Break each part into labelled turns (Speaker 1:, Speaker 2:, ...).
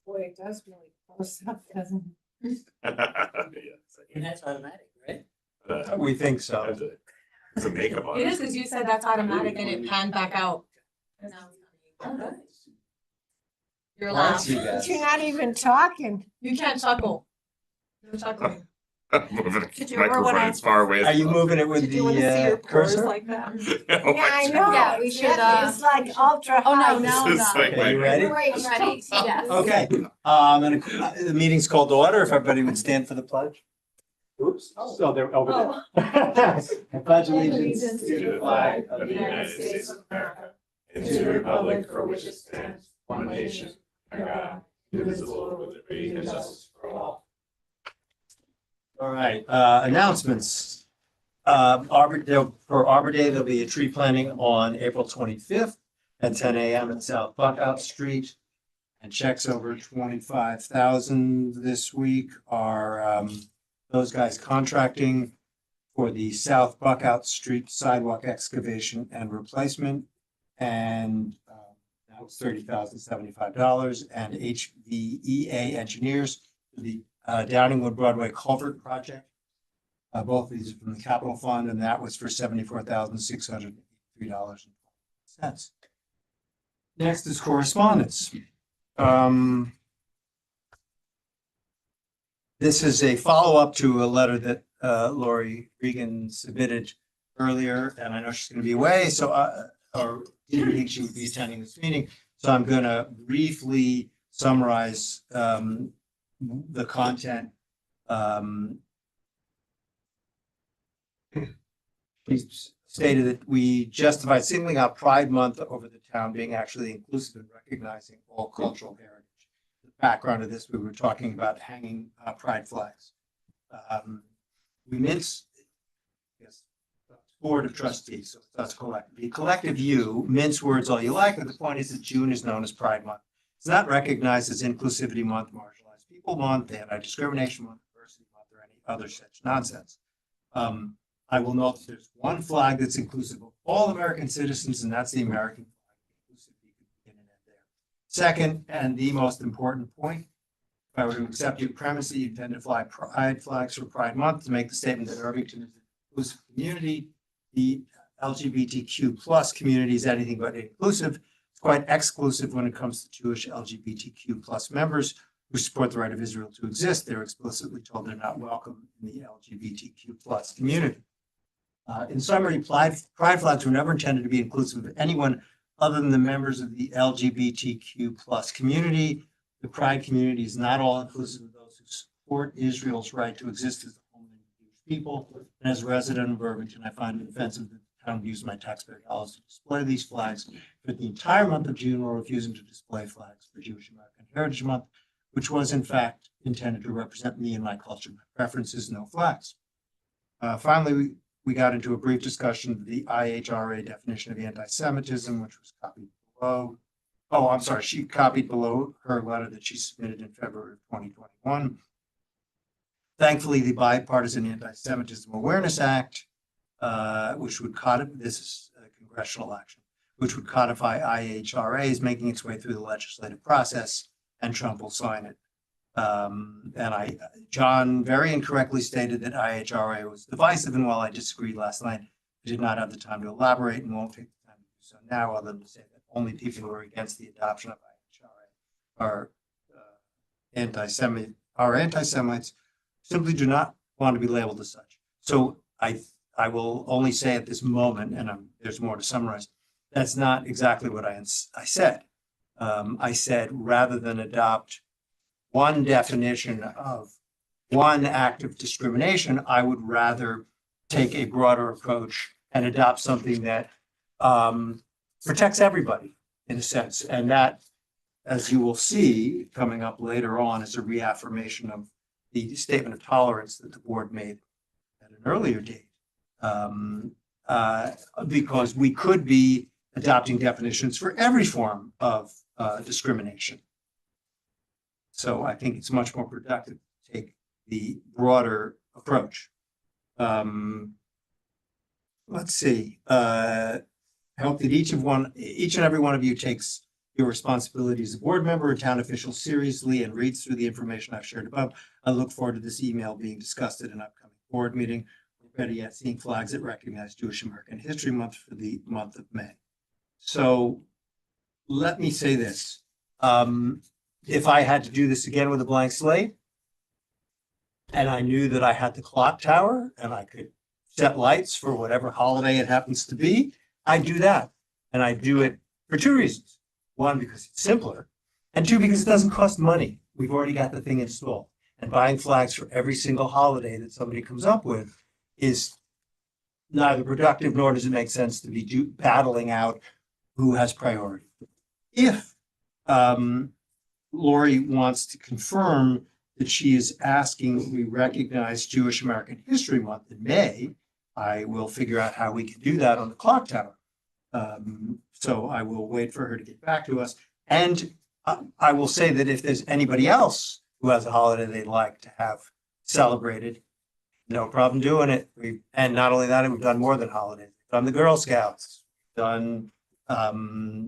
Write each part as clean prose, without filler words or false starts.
Speaker 1: Boy, it does really close up, doesn't it?
Speaker 2: And that's automatic, right?
Speaker 3: We think so.
Speaker 4: It's a makeup on
Speaker 1: It is, because you said that's automatic and it panned back out.
Speaker 2: Oh, nice.
Speaker 1: You're
Speaker 3: Well, I
Speaker 1: allowed.
Speaker 3: see that.
Speaker 1: You're not even talking. You can't chuckle. You're chuckling.
Speaker 4: Moving
Speaker 1: Did
Speaker 4: the
Speaker 1: you remember when
Speaker 4: microphone
Speaker 1: I-
Speaker 4: as far away as
Speaker 3: Are you
Speaker 4: possible.
Speaker 3: moving it with
Speaker 1: Did you want to see your
Speaker 3: the
Speaker 1: pores
Speaker 3: cursor?
Speaker 1: like that?
Speaker 4: Oh my
Speaker 1: I
Speaker 4: God.
Speaker 1: know.
Speaker 5: Yeah, we should,
Speaker 1: It's like ultra
Speaker 5: Oh, no,
Speaker 1: high.
Speaker 5: now
Speaker 4: This
Speaker 5: I'm
Speaker 4: is
Speaker 5: not.
Speaker 4: like
Speaker 3: Okay, you ready?
Speaker 5: I'm ready, yes.
Speaker 3: Okay, the meeting's called to order. If everybody would stand for the pledge. Oops, so they're over there. I pledge allegiance to the flag of the United States of America
Speaker 4: and to the republic for which it stands, one nation, under God, indivisible, with liberty and justice for all.
Speaker 3: All right, announcements. For Arbor Day, there'll be a tree planting on April 25th at 10 a.m. at South Buckout Street. And checks over 25,000 this week are those guys contracting for the South Buckout Street sidewalk excavation and replacement. And that was $30,075. And HVEA engineers for the Downingwood Broadway Culvert Project. Both of these are from the capital fund, and that was for $74,603.12. Next is correspondence. This is a follow-up to a letter that Lori Regan submitted earlier, and I know she's going to be away, so or didn't think she would be attending this meeting. So I'm going to briefly summarize the content. She stated that we justified singling out Pride Month over the town being actually inclusive and recognizing all cultural heritage. The background of this, we were talking about hanging pride flags. We mince, yes, Board of Trustees, so that's collective. The collective you mince words all you like, but the point is that June is known as Pride Month. It's not recognized as Inclusivity Month, Marginalized People Month, Anti-Discrimination Month, Diversity Month, or any other such nonsense. I will note that there's one flag that's inclusive of all American citizens, and that's the American flag. Inclusivity could begin and end there. Second, and the most important point, if I were to accept your premise that you intend to fly pride flags for Pride Month to make the statement that Irvington is an inclusive community, the LGBTQ plus community is anything but inclusive. It's quite exclusive when it comes to Jewish LGBTQ plus members who support the right of Israel to exist. They're explicitly told they're not welcome in the LGBTQ plus community. In summary, pride flags were never intended to be inclusive of anyone other than the members of the LGBTQ plus community. The pride community is not all inclusive of those who support Israel's right to exist as the homeland of Jewish people. And as a resident of Irvington, I find it offensive that the town used my taxpayer dollars to display these flags for the entire month of June, while refusing to display flags for Jewish American Heritage Month, which was in fact intended to represent me and my culture, my preferences, no flags. Finally, we got into a brief discussion of the IHRA definition of anti-Semitism, which was copied below. Oh, I'm sorry, she copied below her letter that she submitted in February of 2021. Thankfully, the Bipartisan Anti-Semitism Awareness Act, which would codify, this is a congressional action, which would codify IHRA, is making its way through the legislative process, and Trump will sign it. John very incorrectly stated that IHRA was divisive, and while I disagreed last night, I did not have the time to elaborate and won't take the time to do so now, other than to say that only people who are against the adoption of IHRA are anti-Semites, simply do not want to be labeled as such. So I will only say at this moment, and there's more to summarize, that's not exactly what I said. I said rather than adopt one definition of one act of discrimination, I would rather take a broader approach and adopt something that protects everybody in a sense. And that, as you will see coming up later on, is a reaffirmation of the statement of tolerance that the board made at an earlier date. Because we could be adopting definitions for every form of discrimination. So I think it's much more productive to take the broader approach. Let's see, I hope that each and every one of you takes your responsibility as a board member or town official seriously and reads through the information I've shared above. I look forward to this email being discussed at an upcoming board meeting. We're better yet, seeing flags that recognize Jewish American History Month for the month of May. So let me say this. If I had to do this again with a blank slate, and I knew that I had the clock tower and I could set lights for whatever holiday it happens to be, I'd do that. And I do it for two reasons. One, because it's simpler, and two, because it doesn't cost money. We've already got the thing installed. And buying flags for every single holiday that somebody comes up with is neither productive nor does it make sense to be battling out who has priority. If Lori wants to confirm that she is asking that we recognize Jewish American History Month in May, I will figure out how we can do that on the clock tower. So I will wait for her to get back to us. And I will say that if there's anybody else who has a holiday they'd like to have celebrated, no problem doing it. And not only that, we've done more than holidays. We've done the Girl Scouts, done Diwali,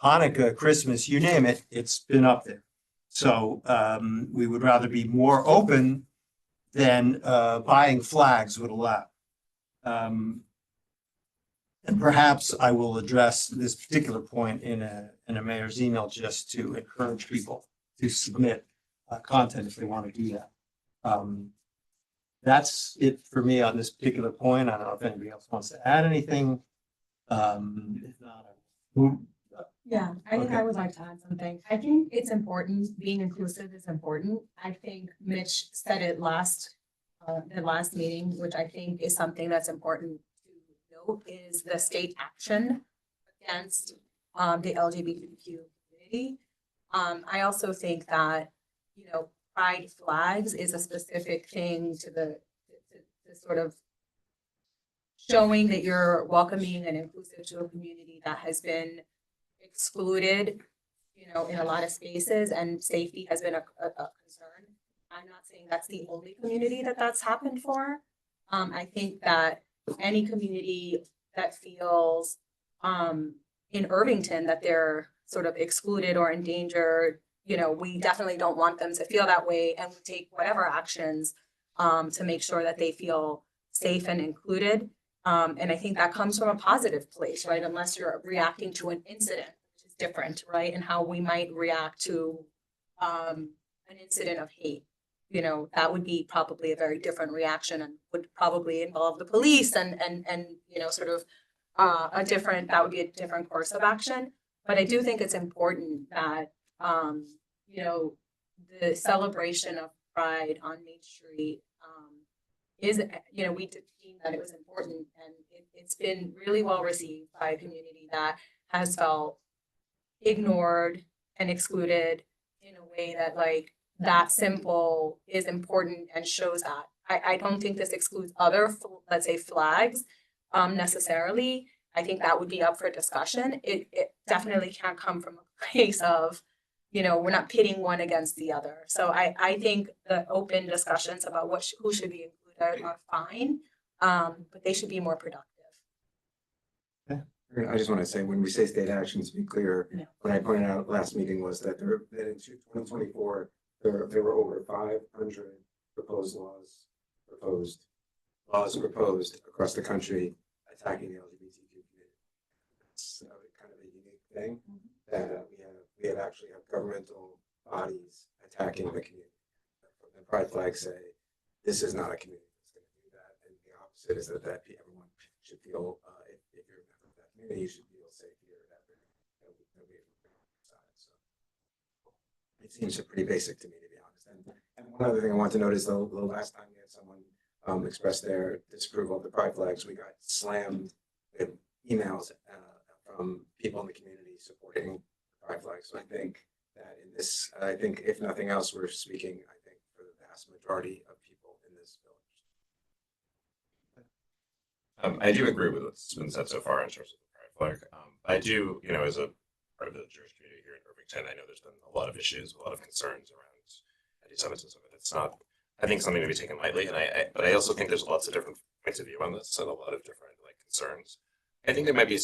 Speaker 3: Hanukkah, Christmas, you name it, it's been up there. So we would rather be more open than buying flags would allow. And perhaps I will address this particular point in a mayor's email just to encourage people to submit content if they want to do that. That's it for me on this particular point. I don't know if anybody else wants to add anything. If not,
Speaker 1: Yeah, I think
Speaker 3: Okay.
Speaker 1: I would like to add something. I think it's important, being inclusive is important. I think Mitch said it the last meeting, which I think is something that's important to note, is the state action against the LGBTQ community. I also think that, pride flags is a specific thing to sort of showing that you're welcoming and inclusive to a community that has been excluded, in a lot of spaces, and safety has been a concern. I'm not saying that's the only community that's happened for. I think that any community that feels in Irvington that they're sort of excluded or endangered, we definitely don't want them to feel that way, and we take whatever actions to make sure that they feel safe and included. And I think that comes from a positive place, right? Unless you're reacting to an incident, which is different, right? And how we might react to an incident of hate. That would be probably a very different reaction and would probably involve the police and sort of that would be a different course of action. But I do think it's important that, the celebration of Pride on Main Street is, we did deem that it was important, and it's been really well received by a community that has felt ignored and excluded in a way that that simple is important and shows that. I don't think this excludes other, let's say, flags necessarily. I think that would be up for discussion. It definitely can't come from a place of, we're not pitting one against the other. So I think the open discussions about who should be included are fine, but they should be more productive.
Speaker 5: I just want to say, when we say state action, to be clear,
Speaker 1: Yeah.
Speaker 5: what I pointed out last meeting was that that in 2024, there were over 500 proposed laws proposed across the country attacking the LGBTQ community. It's kind of a unique thing that we actually have governmental bodies attacking the community. The Pride flags say this is not a community that's going to do that, and the opposite is that everyone should feel if you're a member of that community, you should feel safe here. So it seems pretty basic to me, to be honest. And one other thing I want to note is the last time we had someone express their disapproval of the Pride flags, we got slammed with emails from people in the community supporting the Pride flags. So I think that if nothing else, we're speaking, I think, for the vast majority of people in this village.
Speaker 4: I do agree with what's been said so far in terms of the pride flag. I do, as a
Speaker 6: of the Jewish community here in Irvington. I know there's been a lot of issues, a lot of concerns around anti-Semitism, and it's not, I think, something to be taken lightly. And but I also think there's lots of different points of view on this and a lot of different like concerns. I think there might be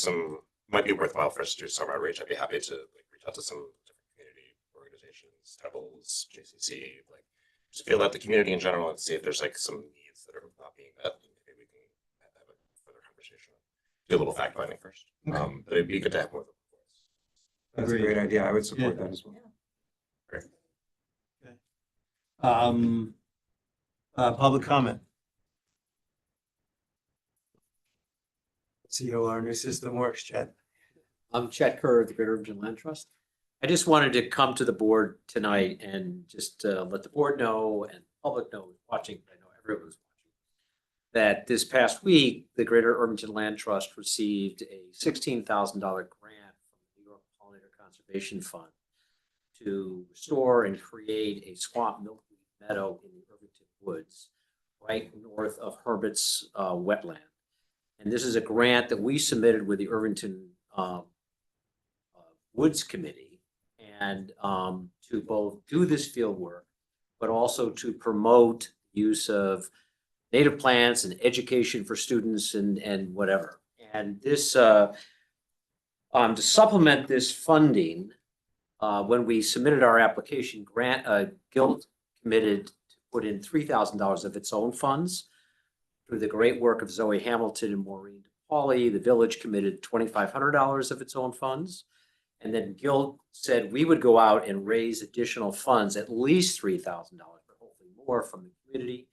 Speaker 6: worthwhile for us to do some outreach. I'd be happy to like reach out to some different community organizations, Pebbles, JCC, like just feel out the community in general and see if there's like some needs that are not being met. Maybe we can have a further conversation. Do a little fact finding first.
Speaker 3: Okay.
Speaker 6: But it'd be good to have more.
Speaker 5: That's a
Speaker 3: Agreed.
Speaker 5: great idea. I would support that as well.
Speaker 3: Public comment. See how our new system works, Chet.
Speaker 7: I'm Chet Kerr of the Greater Irvington Land Trust. I just wanted to come to the board tonight and just let the board know and the public know who's watching, I know everyone was watching, that this past week, the Greater Irvington Land Trust received a $16,000 grant from the New York Pollinator Conservation Fund to restore and create a swamp milkweed meadow in the Irvington Woods, right north of Herbert's wetland. And this is a grant that we submitted with the Irvington Woods Committee and to both do this field work, but also to promote use of native plants and education for students and whatever. And this, to supplement this funding, when we submitted our application, Guild committed to put in $3,000 of its own funds. Through the great work of Zoe Hamilton and Maureen DePauli, the village committed $2,500 of its own funds. And then Guild said we would go out and raise additional funds, at least $3,000, but hopefully more from the community.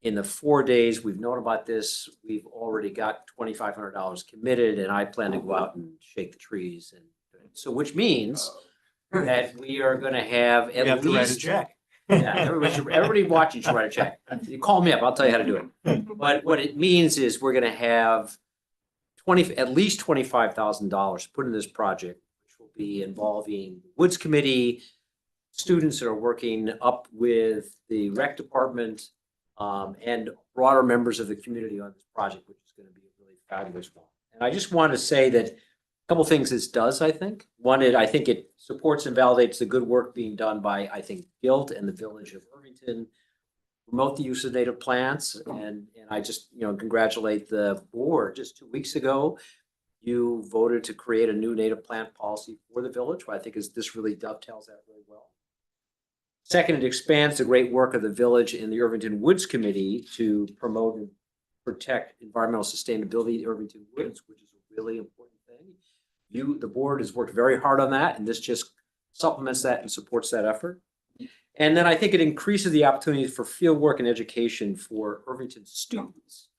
Speaker 7: In the 4 days we've known about this, we've already got $2,500 committed, and I plan to go out and shake the trees. And so, which means that we are going to have
Speaker 3: You have
Speaker 7: at
Speaker 3: to write a
Speaker 7: least.
Speaker 3: check.
Speaker 7: Yeah, everybody watching should write a check. You call me up, I'll tell you how to do it. But what it means is we're gonna have at least $25,000 put in this project, which will be involving the Woods Committee, students that are working up with the rec department, and broader members of the community on this project, which is gonna be a really fabulous one. And I just want to say that a couple things this does, I think. One, I think it supports and validates the good work being done by, I think, Guild and the village of Irvington, promote the use of native plants. And I just, congratulate the board. Just 2 weeks ago, you voted to create a new native plant policy for the village, which I think this really dovetails that really well. Second, it expands the great work of the village and the Irvington Woods Committee to promote and protect environmental sustainability in Irvington Woods, which is a really important thing. The board has worked very hard on that, and this just supplements that and supports that effort. And then I think it increases the opportunities for field work and education for Irvington students,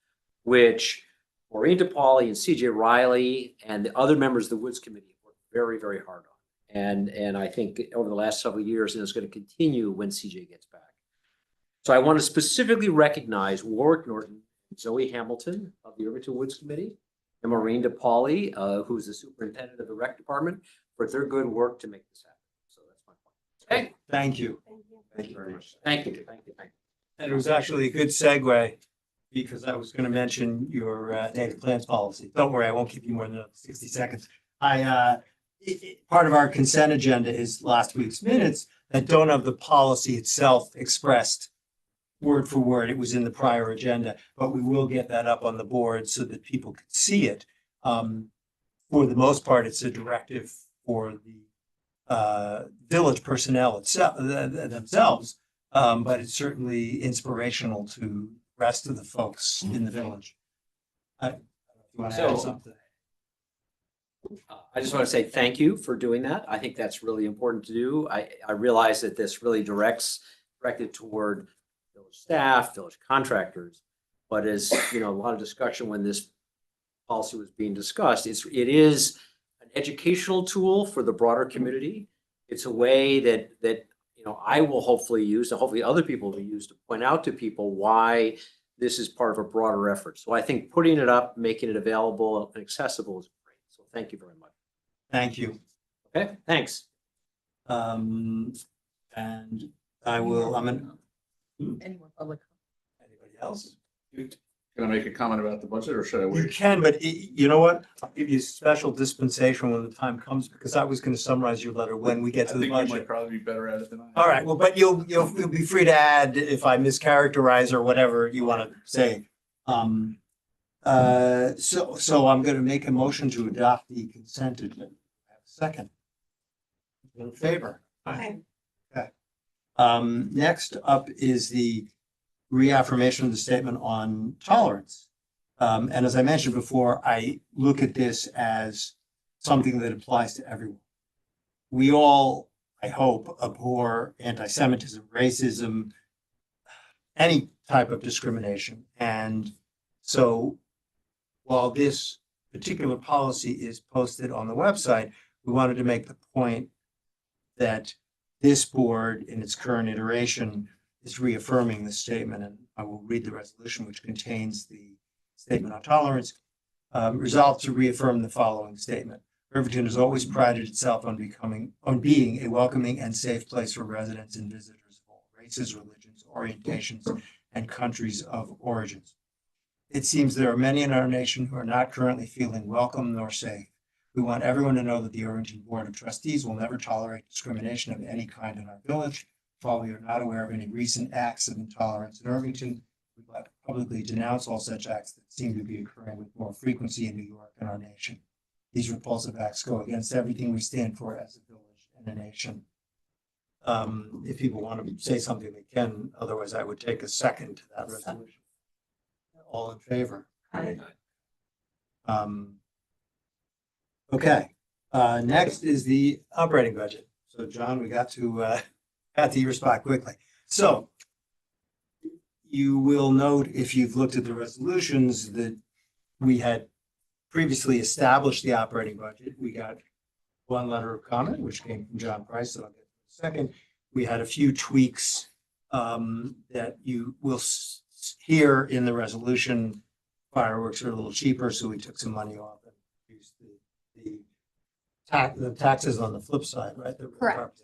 Speaker 7: which Maureen DePauli and CJ Riley and the other members of the Woods Committee have worked very, very hard on. And I think over the last several years, and it's going to continue when CJ gets back. So I want to specifically recognize Warwick Norton, Zoe Hamilton of the Irvington Woods Committee, and Maureen DePauli, who's the superintendent of the rec department, for their good work to make this happen. So that's my point. Okay,
Speaker 3: Thank you.
Speaker 5: Thank you very much.
Speaker 7: thank you.
Speaker 3: And it was actually a good segue because I was going to mention your native plants policy. Don't worry, I won't keep you more than 60 seconds. Part of our consent agenda is last week's minutes that don't have the policy itself expressed word for word. It was in the prior agenda, but we will get that up on the board so that people can see it. For the most part, it's a directive for the village personnel itself, themselves, but it's certainly inspirational to the rest of the folks in the village. I don't know if you want to add
Speaker 7: So-
Speaker 3: something.
Speaker 7: I just want to say thank you for doing that. I think that's really important to do. I realize that this really directed toward village staff, village contractors, but as a lot of discussion when this policy was being discussed, it is an educational tool for the broader community. It's a way that I will hopefully use, and hopefully other people will use, to point out to people why this is part of a broader effort. So I think putting it up, making it available and accessible is great. So thank you very much.
Speaker 3: Thank you.
Speaker 7: Okay, thanks.
Speaker 3: And I'm
Speaker 1: Any more public?
Speaker 3: anybody else?
Speaker 4: Can I make a comment about the budget or should I
Speaker 3: You
Speaker 4: wait?
Speaker 3: can, but you know what? I'll give you special dispensation when the time comes, because I was gonna summarize your letter when we
Speaker 4: I
Speaker 3: get to the
Speaker 4: think you might
Speaker 3: budget.
Speaker 4: probably be better at it than I am.
Speaker 3: All right, well, but you'll be free to add if I mischaracterize or whatever you want to say. So I'm gonna make a motion to adopt the consent agenda. Have a second. In favor?
Speaker 1: Okay.
Speaker 3: Okay. Next up is the reaffirmation of the statement on tolerance. And as I mentioned before, I look at this as something that applies to everyone. We all, I hope, abhor anti-Semitism, racism, any type of discrimination. And so while this particular policy is posted on the website, we wanted to make the point that this board in its current iteration is reaffirming the statement, and I will read the resolution which contains the statement on tolerance. Resolved to reaffirm the following statement. Irvington has always prided itself on being a welcoming and safe place for residents and visitors of all races, religions, orientations, and countries of origins. It seems there are many in our nation who are not currently feeling welcome nor safe. We want everyone to know that the Irvington Board of Trustees will never tolerate discrimination of any kind in our village. While we are not aware of any recent acts of intolerance in Irvington, we'd like to publicly denounce all such acts that seem to be occurring with more frequency in New York and our nation. These repulsive acts go against everything we stand for as a village and a nation. If people want to say something, they can. Otherwise, I would take a second to that resolution. All in favor?
Speaker 1: Aye.
Speaker 3: Okay, next is the operating budget. So John, we got to your spot quickly. So you will note, if you've looked at the resolutions, that we had previously established the operating budget. We got one letter of comment, which came from John Price, that I'll get to in a second. We had a few tweaks that you will hear in the resolution. Fireworks are a little cheaper, so we took some money off and used the taxes on the flip side, right?
Speaker 1: Correct.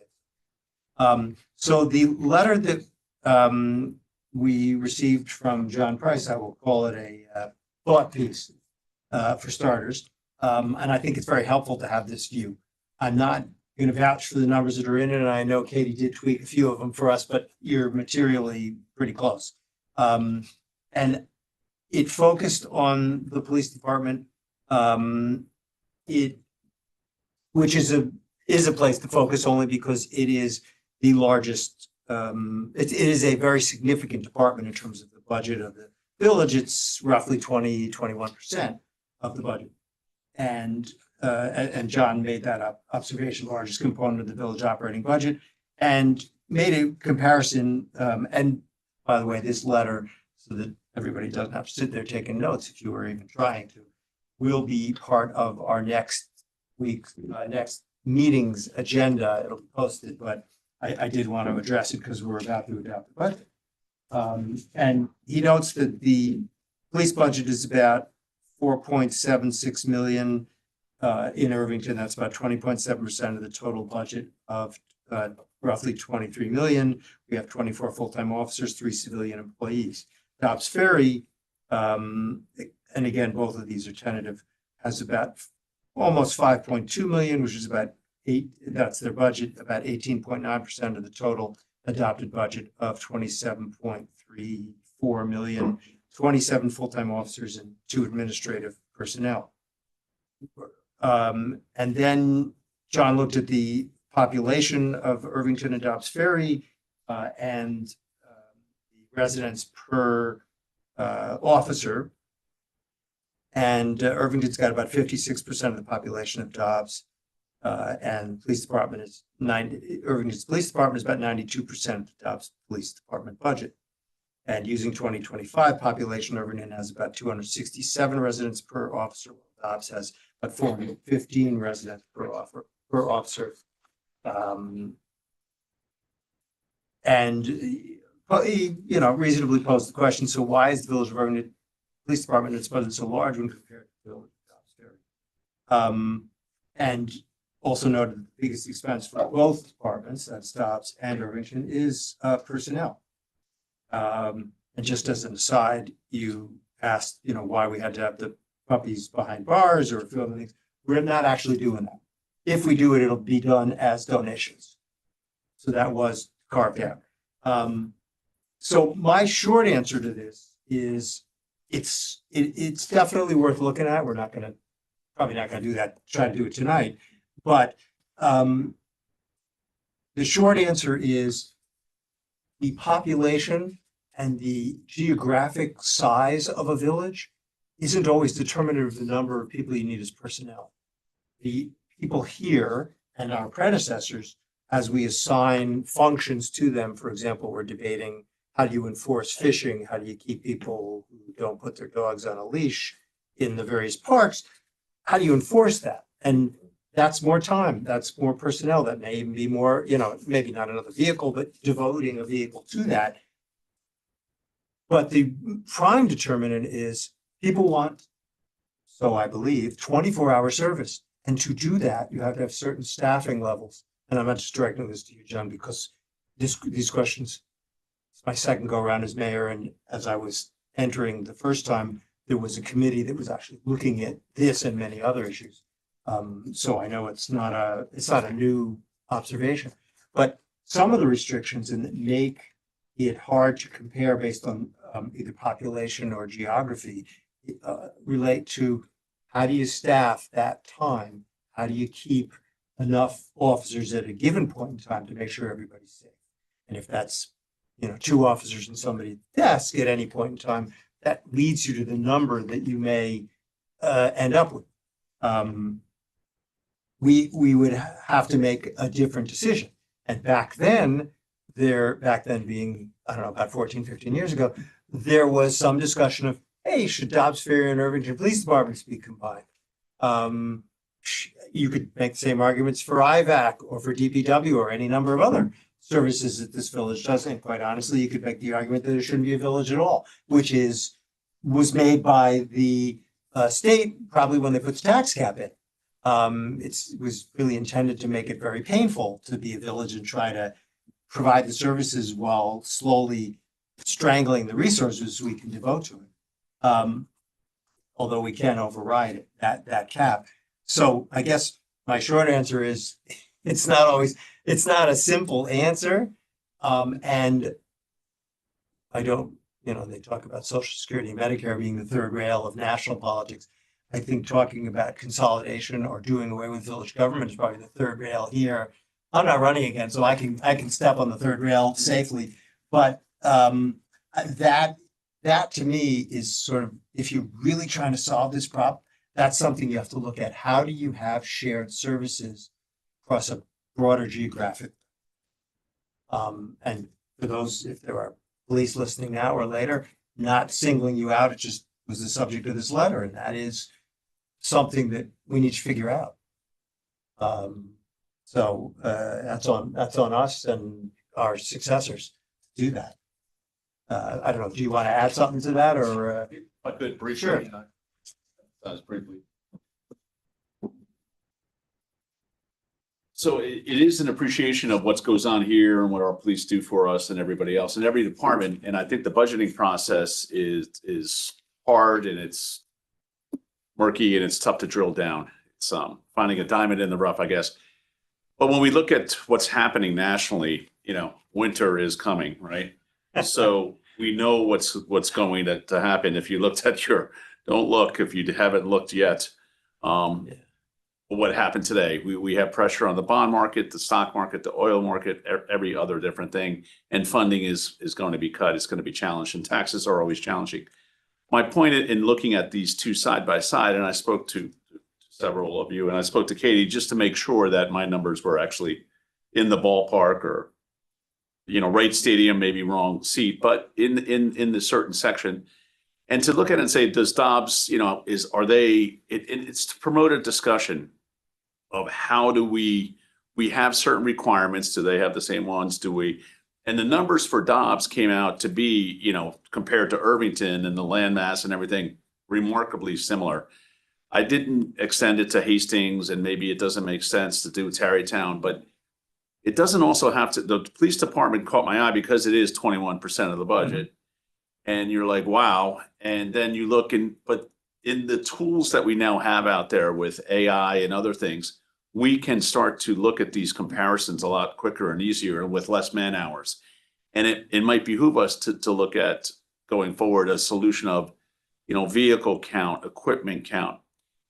Speaker 3: So the letter that we received from John Price, I will call it a thought piece for starters. And I think it's very helpful to have this view. I'm not going to vouch for the numbers that are in it, and I know Katie did tweak a few of them for us, but you're materially pretty close. And it focused on the police department. Which is a place to focus only because it is the largest. It is a very significant department in terms of the budget of the village. It's roughly 21% of the budget. And John made that observation, largest component of the village operating budget, and made a comparison. And by the way, this letter, so that everybody doesn't have to sit there taking notes if you were even trying to, will be part of our next meeting's agenda. It'll be posted, but I did want to address it because we're about to adopt the budget. And he notes that the police budget is about 4.76 million in Irvington. That's about 20.7% of the total budget of roughly 23 million. We have 24 full-time officers, 3 civilian employees. Dobbs Ferry, and again, both of these are tentative, has about almost 5.2 million, which is about that's their budget, about 18.9% of the total adopted budget of 27.34 million, 27 full-time officers and 2 administrative personnel. And then John looked at the population of Irvington and Dobbs Ferry and the residents per officer. And Irvington's got about 56% of the population of Dobbs, and police department is Irvington's police department is about 92% of the Dobbs Police Department budget. And using 2025 population, Irvington has about 267 residents per officer. Dobbs has about 415 residents per officer. And he, reasonably posed the question: so why is the village of Irvington Police Department its budget so large when compared to the village of Dobbs Ferry? And also noted that the biggest expense for both departments, that's Dobbs and Irvington, is personnel. And just as an aside, you asked, why we had to have the puppies behind bars or a few other things. We're not actually doing that. If we do it, it'll be done as donations. So that was carved out. So my short answer to this is it's definitely worth looking at. We're probably not gonna do that, try to do it tonight. But the short answer is the population and the geographic size of a village isn't always determinative of the number of people you need as personnel. The people here and our predecessors, as we assign functions to them, for example, we're debating how do you enforce fishing? How do you keep people who don't put their dogs on a leash in the various parks? How do you enforce that? And that's more time, that's more personnel, that may even be more, maybe not another vehicle, but devoting a vehicle to that. But the prime determinant is people want, so I believe, 24-hour service. And to do that, you have to have certain staffing levels. And I'm not just directing this to you, John, because these questions, it's my second go around as mayor. And as I was entering the first time, there was a committee that was actually looking at this and many other issues. So I know it's not a new observation, but some of the restrictions that make it hard to compare based on either population or geography relate to how do you staff that time? How do you keep enough officers at a given point in time to make sure everybody's safe? And if that's, 2 officers in somebody's desk at any point in time, that leads you to the number that you may end up with. We would have to make a different decision. And back then being, I don't know, about 14, 15 years ago, there was some discussion of, hey, should Dobbs Ferry and Irvington Police Departments be combined? You could make the same arguments for IVAC or for DPW or any number of other services that this village does. And quite honestly, you could make the argument that it shouldn't be a village at all, which was made by the state probably when they put the tax cap in. It was really intended to make it very painful to be a village and try to provide the services while slowly strangling the resources we can devote to it. Although we can't override that cap. So I guess my short answer is it's not a simple answer. And I don't, they talk about Social Security and Medicare being the third rail of national politics. I think talking about consolidation or doing away with village government is probably the third rail here. I'm not running again, so I can step on the third rail safely. But that to me is sort of, if you're really trying to solve this problem, that's something you have to look at. How do you have shared services across a broader geographic? And for those, if there are police listening now or later, not singling you out, it just was the subject of this letter, and that is something that we need to figure out. So that's on us and our successors to do that. I don't know, do you want to add something to that or?
Speaker 4: I could briefly.
Speaker 3: Sure.
Speaker 4: Briefly. So it is an appreciation of what goes on here and what our police do for us and everybody else in every department. And I think the budgeting process is hard and it's murky and it's tough to drill down. It's finding a diamond in the rough, I guess. But when we look at what's happening nationally, winter is coming, right? So we know what's going to happen. If you looked at don't look if you haven't looked yet. What happened today? We have pressure on the bond market, the stock market, the oil market, every other different thing. And funding is going to be cut. It's going to be challenged, and taxes are always challenging. My point in looking at these two side by side, and I spoke to several of you, and I spoke to Katie just to make sure that my numbers were actually in the ballpark, or right stadium, maybe wrong seat, but in the certain section. And to look at it and say, does Dobbs, it's to promote a discussion of how do we have certain requirements. Do they have the same ones? Do we? And the numbers for Dobbs came out to be, compared to Irvington and the landmass and everything, remarkably similar. I didn't extend it to Hastings, and maybe it doesn't make sense to do Tarrytown, but it doesn't also have to. The police department caught my eye because it is 21% of the budget. And you're like, wow. And then you look but in the tools that we now have out there with AI and other things, we can start to look at these comparisons a lot quicker and easier and with less man hours. And it might behoove us to look at going forward a solution of, vehicle count, equipment count.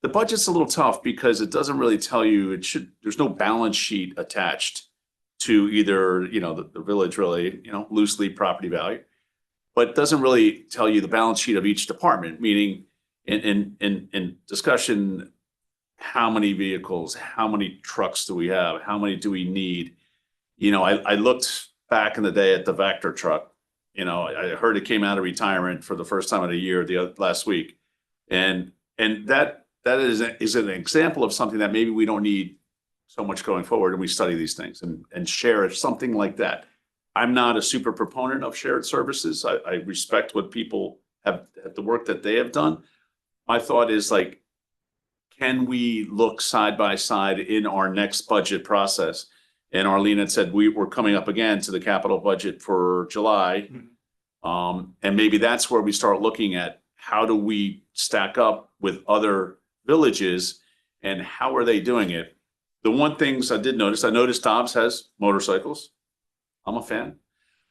Speaker 4: The budget's a little tough because it doesn't really tell you, there's no balance sheet attached to either, the village really, loosely property value. But it doesn't really tell you the balance sheet of each department, meaning in discussion, how many vehicles, how many trucks do we have? How many do we need? I looked back in the day at the Vector truck. I heard it came out of retirement for the first time in a year last week. And that is an example of something that maybe we don't need so much going forward, and we study these things and share something like that. I'm not a super proponent of shared services. I respect what people have, the work that they have done. My thought is like, can we look side by side in our next budget process? And Arlene had said, we're coming up again to the capital budget for July. And maybe that's where we start looking at how do we stack up with other villages and how are they doing it? The one things I noticed Dobbs has motorcycles. I'm a fan.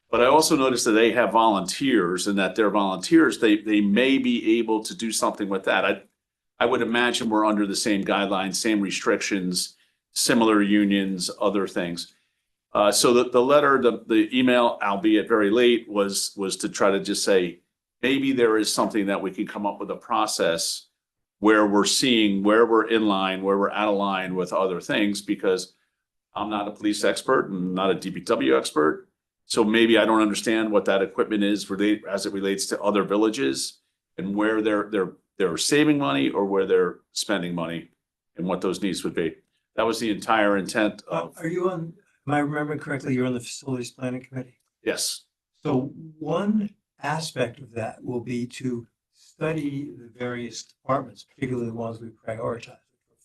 Speaker 4: But I also noticed that they have volunteers and that their volunteers, they may be able to do something with that. I would imagine we're under the same guidelines, same restrictions, similar unions, other things. So the letter, the email, albeit very late, was to try to just say, maybe there is something that we can come up with a process where we're seeing where we're in line, where we're out of line with other things, because I'm not a police expert and not a DPW expert. So maybe I don't understand what that equipment is as it relates to other villages and where they're saving money or where they're spending money and what those needs would be. That was the entire intent of,
Speaker 3: Am I remembering correctly, you're on the facilities planning committee?
Speaker 4: yes.
Speaker 3: So one aspect of that will be to study the various departments, particularly the ones we prioritize,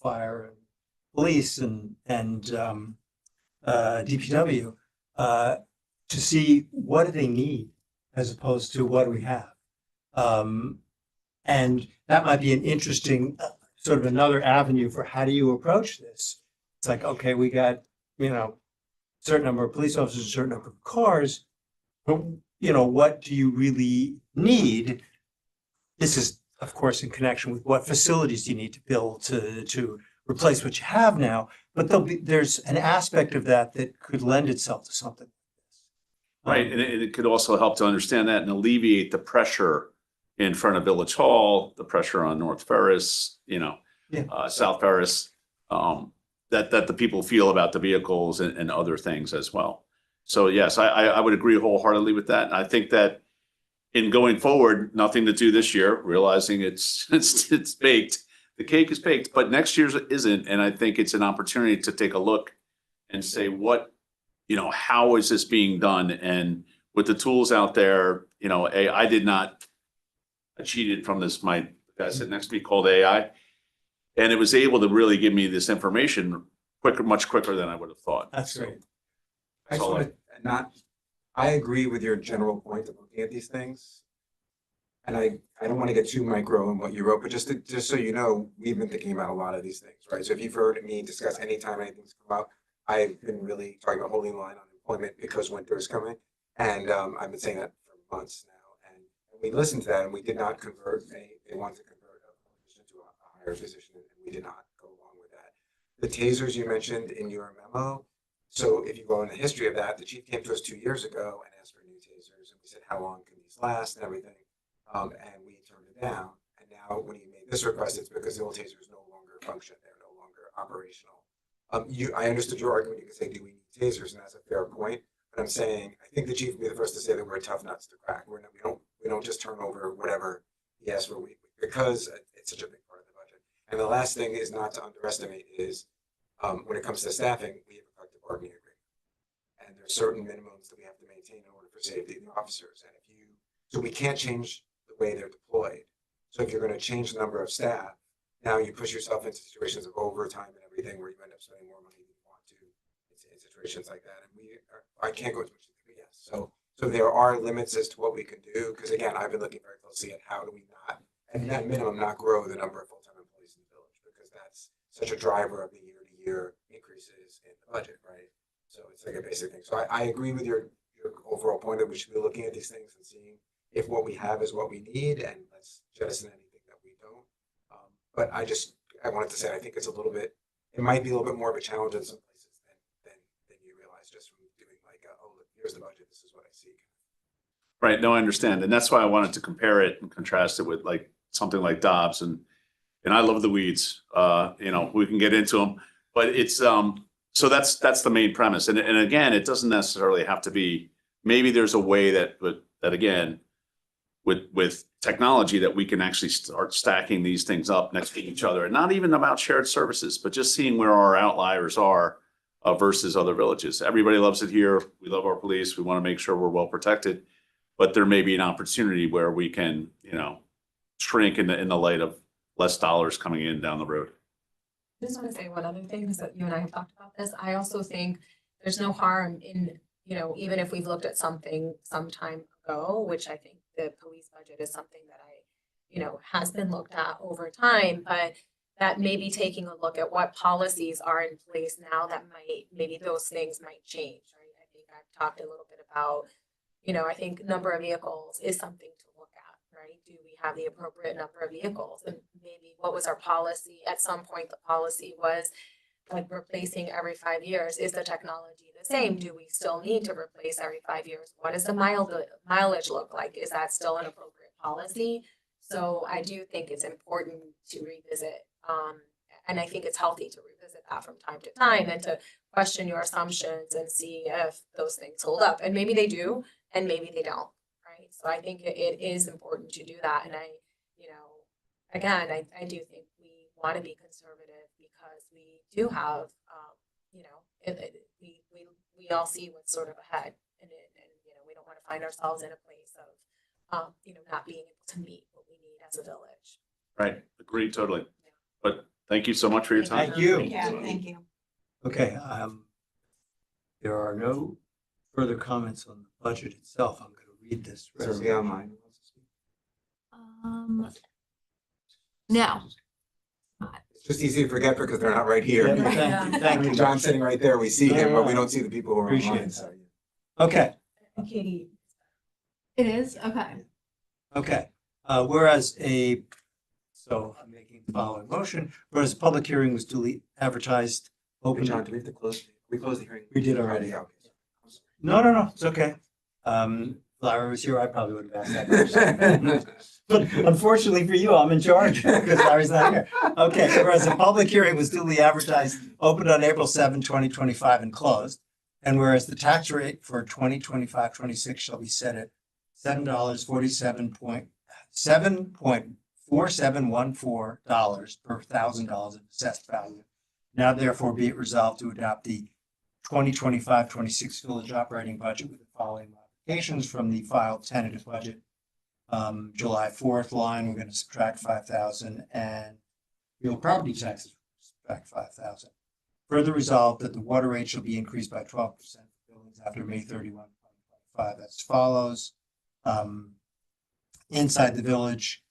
Speaker 3: fire and police and DPW, to see what do they need as opposed to what do we have. And that might be an interesting sort of another avenue for how do you approach this? It's like, okay, we got, certain number of police officers, a certain number of cars, but what do you really need? This is, of course, in connection with what facilities do you need to build to replace what you have now, but there's an aspect of that that could lend itself to something.
Speaker 4: Right, and it could also help to understand that and alleviate the pressure in front of Village Hall, the pressure on North Ferris, South Ferris, that the people feel about the vehicles and other things as well. So yes, I would agree wholeheartedly with that. And I think that in going forward, nothing to do this year, realizing it's baked. The cake is baked, but next year's isn't. And I think it's an opportunity to take a look and say, how is this being done? And with the tools out there, I cheated from this, my guy sitting next to me called AI. And it was able to really give me this information much quicker than I would have thought.
Speaker 3: That's great.
Speaker 5: I just want to I agree with your general point of looking at these things. And I don't want to get too micro in what you wrote, but just so you know, we've been thinking about a lot of these things, right? So if you've heard me discuss anytime anything's come up, I've been really talking about holding the line on employment because winter is coming. And I've been saying that for months now. And we listened to that and we did not convert they wanted to convert a position to a higher position, and we did not go along with that. The tasers you mentioned in your memo. So if you go in the history of that, the chief came to us 2 years ago and asked for new tasers. And we said, how long can these last and everything? And we turned it down. And now when he made this request, it's because the old tasers no longer function. They're no longer operational. I understood your argument. You could say, do we need tasers? And that's a fair point. But I'm saying, I think the chief would be the first to say that we're tough nuts to crack. We don't just turn over whatever he asks for because it's such a big part of the budget. And the last thing is not to underestimate is when it comes to staffing, we have a collective bargaining agreement. And there's certain minimums that we have to maintain in order for safety of the officers. And so we can't change the way they're deployed. So if you're going to change the number of staff, now you push yourself into situations of overtime and everything where you end up spending more money than you want to in situations like that. And I can't go as much as yes. So So there are limits as to what we can do, because again, I've been looking very closely at how do we not, at minimum, not grow the number of full-time employees in the village, because that's such a driver of the year-to-year increases in the budget, right? So it's like a basic thing. So I agree with your overall point that we should be looking at these things and seeing if what we have is what we need, and let's jettison anything that we don't. But I wanted to say, I think it's a little bit, it might be a little bit more of a challenge in some places than you realize, just from doing like, oh, look, here's the budget, this is what I see.
Speaker 4: Right, no, I understand, and that's why I wanted to compare it and contrast it with like something like Dobbs, and I love the weeds, you know, we can get into them, but it's, so that's the main premise, and again, it doesn't necessarily have to be, maybe there's a way that again, with technology, that we can actually start stacking these things up next to each other, and not even about shared services, but just seeing where our outliers are versus other villages. Everybody loves it here, we love our police, we want to make sure we're well protected. But there may be an opportunity where we can, you know, shrink in the light of less dollars coming in down the road.
Speaker 1: I just want to say one other thing, because you and I have talked about this. I also think there's no harm in, you know, even if we've looked at something some time ago, which I think the police budget is something that you know, has been looked at over time, but that maybe taking a look at what policies are in place now that maybe those things might change, right? I think I've talked a little bit about, you know, I think number of vehicles is something to look at, right? Do we have the appropriate number of vehicles? And maybe what was our policy? At some point, the policy was like replacing every 5 years. Is the technology the same? Do we still need to replace every 5 years? What does the mileage look like? Is that still an appropriate policy? So I do think it's important to revisit. And I think it's healthy to revisit that from time to time and to question your assumptions and see if those things hold up. And maybe they do, and maybe they don't, right? So I think it is important to do that. And you know, again, I do think we want to be conservative because we do have, you know, we all see what's sort of ahead, and you know, we don't want to find ourselves in a place of, you know, not being able to meet what we need as a village.
Speaker 4: Right, agreed totally. But thank you so much for your time.
Speaker 3: Thank you.
Speaker 1: Yeah, thank you.
Speaker 3: Okay, there are no further comments on the budget itself. I'm going to read this.
Speaker 5: Is there somebody online who wants to speak?
Speaker 8: No.
Speaker 5: It's just easy to forget because they're not right here.
Speaker 3: Yeah, thank you, thank
Speaker 5: I mean,
Speaker 3: you.
Speaker 5: John's sitting right there, we see him, but we don't see the people who are
Speaker 3: Appreciate
Speaker 5: online,
Speaker 3: that.
Speaker 5: so.
Speaker 3: Okay,
Speaker 1: Katie.
Speaker 8: It is? Okay.
Speaker 3: okay. So I'm making the following motion, whereas the public hearing was duly advertised,
Speaker 5: Hey,
Speaker 3: open.
Speaker 5: John, do we have to close? We closed the hearing?
Speaker 3: We did already.
Speaker 5: Okay.
Speaker 3: No, it's okay. If Larry was here, I probably would have asked that question. But unfortunately for you, I'm in charge because Larry's not here. Okay, whereas the public hearing was duly advertised, opened on April 7, 2025, and closed. And whereas the tax rate for 2025-26 shall be set at $7.4714 per $1,000 of assessed value. Now therefore be it resolved to adopt the 2025-26 village operating budget with the following modifications from the filed tentative budget. July 4th line, we're going to subtract 5,000, and real property taxes subtract 5,000. Further resolved that the water rate shall be increased by 12% for buildings after May 31, 2025 as follows. Inside the village,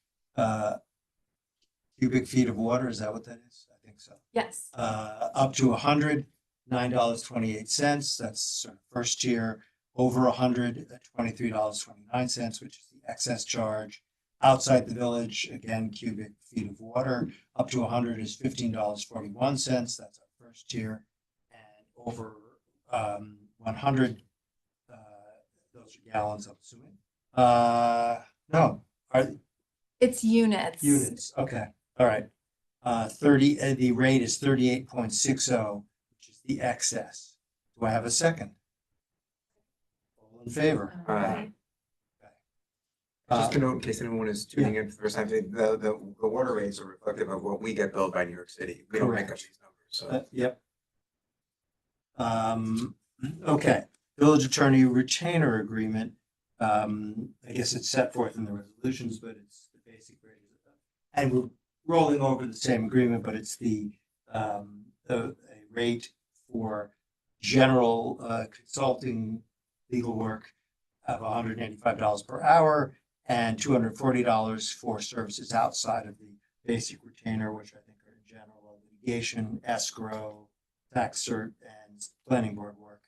Speaker 3: cubic feet of water, is that what that is? I think so.
Speaker 8: Yes.
Speaker 3: Up to $109.28, that's sort of first tier. Over 100 at $23.29, which is the excess charge. Outside the village, again, cubic feet of water, up to 100 is $15.41, that's our first tier. And over 100, those are gallons, I'm assuming. No,
Speaker 8: It's units.
Speaker 3: units, okay, all right. The rate is 38.60, which is the excess. Do I have a second? All in favor?
Speaker 5: Alright. Just to note, in case anyone is tuning in for the first time, the water rates are reflective of what we get billed by New York City. We don't make up
Speaker 3: Correct.
Speaker 5: these numbers, so.
Speaker 3: Yep. Okay, village attorney retainer agreement. I guess it's set forth in the resolutions, but it's the basic rate. And we're rolling over the same agreement, but it's the a rate for general consulting legal work of $185 per hour and $240 for services outside of the basic retainer, which I think are in general litigation, escrow, tax cert, and planning board work.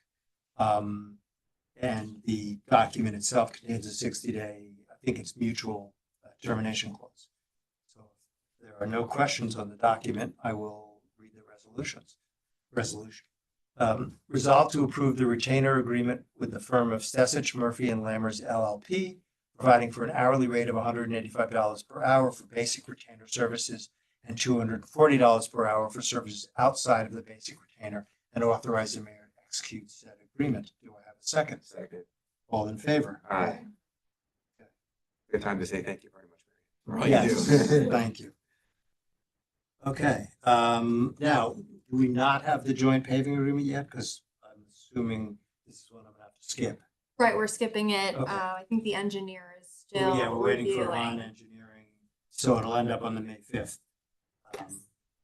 Speaker 3: And the document itself contains a 60-day, I think it's mutual termination clause. So if there are no questions on the document, I will read the resolution. Resolved to approve the retainer agreement with the firm of Stessich, Murphy and Lammers LLP, providing for an hourly rate of $185 per hour for basic retainer services and $240 per hour for services outside of the basic retainer, and authorize the mayor to execute said agreement. Do I have a second?
Speaker 5: Second.
Speaker 3: All in favor?
Speaker 5: Aye. Good time to say thank you very much, Mary. For all you
Speaker 3: Yes,
Speaker 5: do.
Speaker 3: thank you. Okay, now, do we not have the joint paving agreement yet? Because I'm assuming this is one I'm gonna have to skip.
Speaker 8: Right, we're skipping it.
Speaker 3: Okay.
Speaker 8: I think the engineer is still
Speaker 3: Yeah, we're waiting for Ron
Speaker 8: reviewing.
Speaker 3: Engineering, so it'll end up on the May 5th.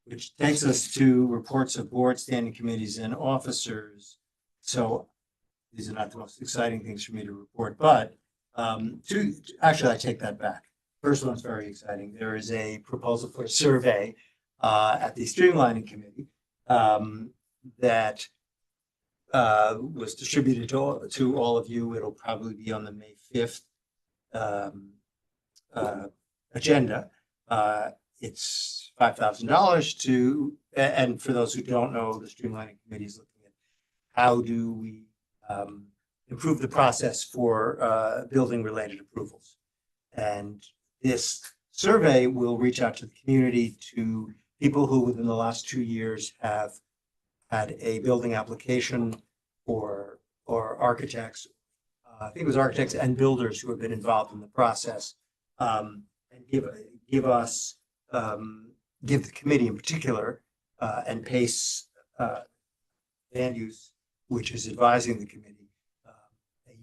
Speaker 3: Which takes us to reports of board, standing committees and officers. So these are not the most exciting things for me to report, but actually, I take that back. First one's very exciting. There is a proposal for a survey at the streamlining committee that was distributed to all of you. It'll probably be on the May 5th agenda. It's $5,000 to, and for those who don't know, the streamlining committee is looking at how do we improve the process for building-related approvals. And this survey will reach out to the community, to people who within the last 2 years have had a building application, or architects, I think it was architects and builders who have been involved in the process, and give the committee in particular, and PACE land use, which is advising the committee,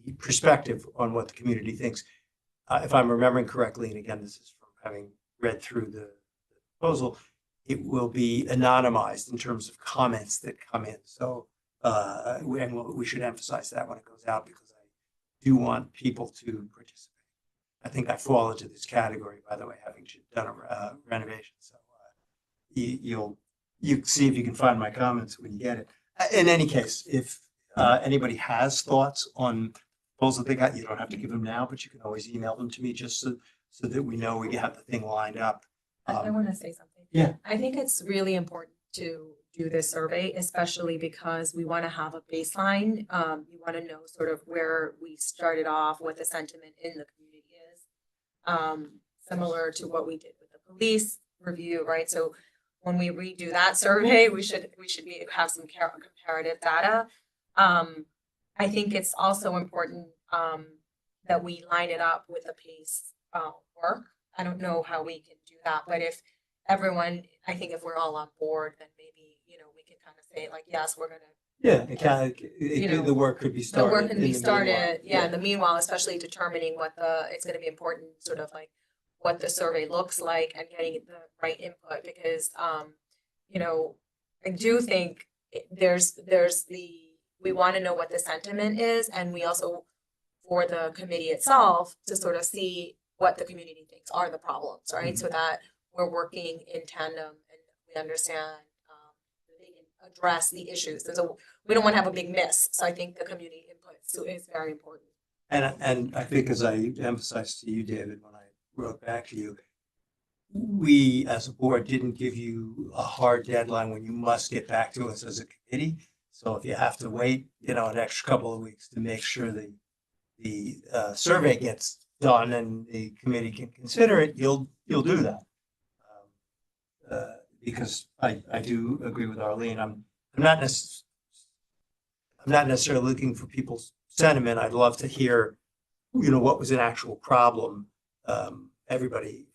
Speaker 3: a perspective on what the community thinks. If I'm remembering correctly, and again, this is from having read through the proposal, it will be anonymized in terms of comments that come in. So, and we should emphasize that when it goes out, because I do want people to participate. I think I fall into this category, by the way, having done a renovation. So you see if you can find my comments when you get it. In any case, if anybody has thoughts on proposals they got, you don't have to give them now, but you can always email them to me, just so that we know we have the thing lined up.
Speaker 1: I want to say something.
Speaker 3: Yeah.
Speaker 1: I think it's really important to do this survey, especially because we want to have a baseline. You want to know sort of where we started off, what the sentiment in the community is. Similar to what we did with the police review, right? So when we redo that survey, we should have some comparative data. I think it's also important that we line it up with the PACE work. I don't know how we can do that, but if everyone, I think if we're all on board, then maybe, we can kind of say like, yes, we're gonna.
Speaker 3: Yeah, the work could be started.
Speaker 1: The work can be
Speaker 3: in the meanwhile.
Speaker 1: started, yeah, in the meanwhile, especially determining it's gonna be important, sort of like what the survey looks like and getting the right input, because, I do think we want to know what the sentiment is, and we also, for the committee itself, to sort of see what the community thinks are the problems, right? So that we're working in tandem and we understand they can address the issues. And so we don't want to have a big miss. So I think the community input is very important.
Speaker 3: And I think, as I emphasized to you, David, when I wrote back to you, we as a board didn't give you a hard deadline when you must get back to us as a committee. So if you have to wait, an extra couple of weeks to make sure the survey gets done and the committee can consider it, you'll do that. Because I do agree with Arlene. I'm not necessarily looking for people's sentiment. I'd love to hear, what was an actual problem. Everybody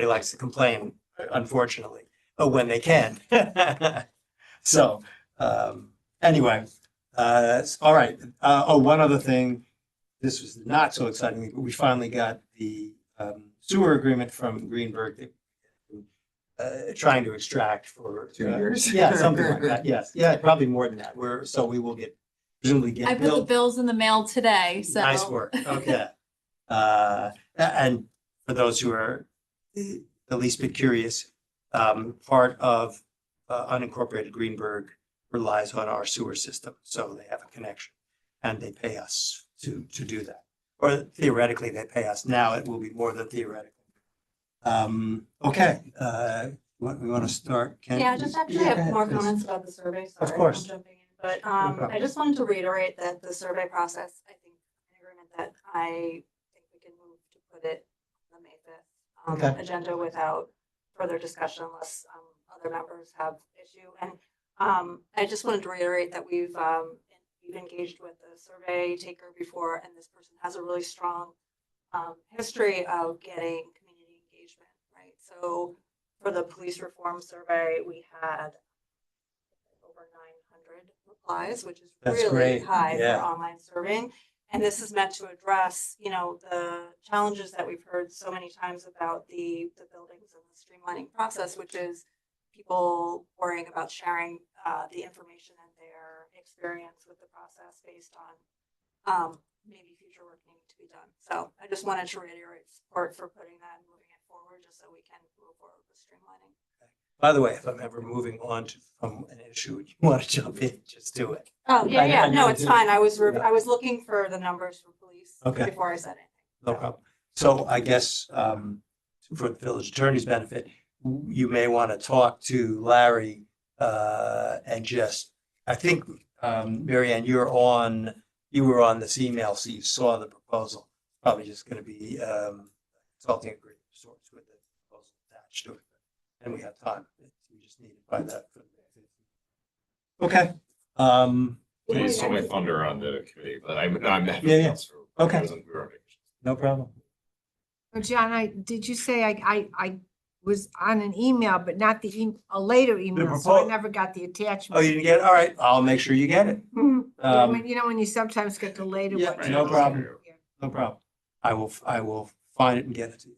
Speaker 3: likes to complain, unfortunately, when they can. So, anyway, all right. One other thing. This was not so exciting, but we finally got the sewer agreement from Greenberg, trying to extract for
Speaker 5: 2 years.
Speaker 3: Yeah, something like that. Yes. Yeah, probably more than that. We will get presumably get
Speaker 8: I put the
Speaker 3: billed.
Speaker 8: bills in the mail today, so.
Speaker 3: Nice work, okay. And for those who are the least bit curious, part of unincorporated Greenberg relies on our sewer system, so they have a connection. And they pay us to do that. Or theoretically, they pay us. Now it will be more than theoretical. Okay, we want to start? Ken?
Speaker 9: Yeah, I just actually
Speaker 3: Yeah, go
Speaker 9: have
Speaker 3: ahead,
Speaker 9: more
Speaker 3: please.
Speaker 9: comments about the survey. Sorry,
Speaker 3: course.
Speaker 9: I'm jumping in. But
Speaker 3: problem.
Speaker 9: I just wanted to reiterate that the survey process, I think, in agreement that I think we can move to put it on the May 5th
Speaker 3: Okay.
Speaker 9: agenda without further discussion unless other members have issue. And I just wanted to reiterate that we've engaged with the survey taker before, and this person has a really strong history of getting community engagement, right? So for the police reform survey, we had over 900 replies, which is
Speaker 3: That's
Speaker 9: really
Speaker 3: great.
Speaker 9: high
Speaker 3: Yeah.
Speaker 9: for online surveying. And this is meant to address, you know, the challenges that we've heard so many times about the buildings and the streamlining process, which is people worrying about sharing the information and their experience with the process based on maybe future work needing to be done. So I just wanted to reiterate support for putting that and moving it forward, just so we can move forward with streamlining.
Speaker 3: By the way, if I'm ever moving on from an issue, you want to jump in, just do it.
Speaker 9: Oh, yeah,
Speaker 3: I
Speaker 9: no,
Speaker 3: know
Speaker 9: it's
Speaker 3: too.
Speaker 9: fine. I was
Speaker 3: Yeah.
Speaker 9: I was looking for the numbers for police
Speaker 3: Okay.
Speaker 9: before I said anything.
Speaker 3: No problem. So I guess for the village attorney's benefit, you may want to talk to Larry and just, I think, Mary Ann, you were on this email, so you saw the proposal. Probably just going to be consulting agreement of sorts with the proposal attached to it. And we have time. We just need it by that. Okay.
Speaker 6: You stole my thunder on the committee, but I'm
Speaker 3: Yeah. Okay.
Speaker 6: I was on vacation.
Speaker 3: No problem.
Speaker 10: Well, John, did you say I was on an email, but not a later email, so I
Speaker 3: propo-
Speaker 10: never got the
Speaker 3: Oh,
Speaker 10: attachment.
Speaker 3: you didn't get it? All right. I'll make sure you get it.
Speaker 10: Yeah, when you sometimes get the later
Speaker 3: yeah,
Speaker 10: one.
Speaker 3: no problem. No problem. I will find it and get it to you.